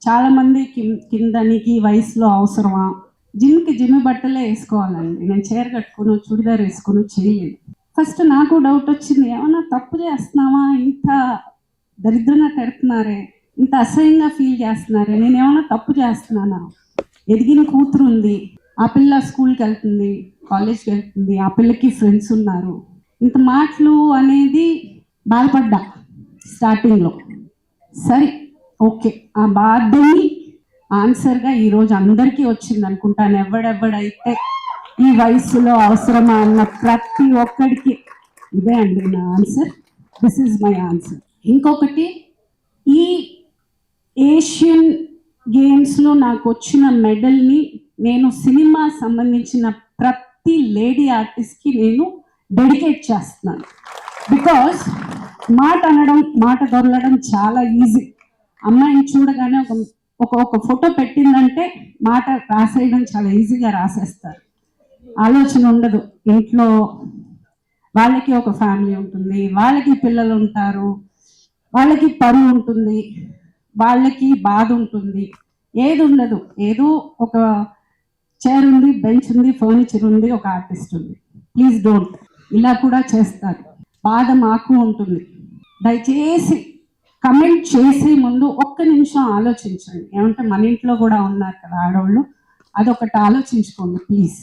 చాలామంది కిందనికి వయసులో అవసరమా, జిమ్ బట్టలే వేసుకోవాలండి. నేను చీర కట్టుకుని చుడిదార్ వేసుకుని చేయలేదు. ఫస్ట్ నాకు డౌట్ వచ్చింది, ఏమన్నా తప్పు చేస్తున్నావా, ఇంత దరిద్రంగా తిడుతున్నారే, ఇంత అసహ్యంగా ఫీల్ చేస్తున్నారే, నేను ఏమన్నా తప్పు చేస్తున్నానా? ఎదిగిన కూతురు ఉంది, ఆ పిల్ల స్కూల్కి వెళ్తుంది, కాలేజ్కి వెళ్తుంది, ఆ పిల్లకి ఫ్రెండ్స్ ఉన్నారు, ఇంత మాటలు అనేది బాధపడ్డా స్టార్టింగ్లో. సరే ఓకే, ఆ బాధని ఆన్సర్గా ఈరోజు అందరికీ వచ్చింది అనుకుంటాను. ఎవడెవడైతే ఈ వయసులో అవసరమా అన్న ప్రతి ఒక్కడికి ఇదే అండి నా answer. This is my answer. ఇంకొకటి, ఈ ఏషియన్ గేమ్స్లో నాకు వచ్చిన మెడల్ని నేను సినిమా సంబంధించిన ప్రతి లేడీ ఆర్టిస్ట్కి నేను డెడికేట్ చేస్తున్నాను. బికాస్ మాట అనడం, మాట దొరలడం చాలా ఈజీ. అమ్మాయిని చూడగానే ఒక ఫోటో పెట్టిందంటే మాట రాసేయడం చాలా ఈజీగా రాసేస్తారు. ఆలోచన ఉండదు. ఇంట్లో వాళ్ళకి ఒక ఫ్యామిలీ ఉంటుంది, వాళ్ళకి పిల్లలు ఉంటారు, వాళ్ళకి పని ఉంటుంది, వాళ్ళకి బాధ ఉంటుంది, ఏది ఉండదు. ఏదో ఒక చైర్ ఉంది, బెంచ్ ఉంది, ఫర్నిచర్ ఉంది, ఒక ఆర్టిస్ట్ ఉంది. Please don't. ఇలా కూడా చేస్తారు. బాధ మాకు ఉంటుంది. దయచేసి కమెంట్ చేసే ముందు ఒక్క నిమిషం ఆలోచించండి. ఏమంటే మన ఇంట్లో కూడా ఉన్నారు కదా ఆడవాళ్ళు, అదొకటి ఆలోచించుకోండి ప్లీజ్.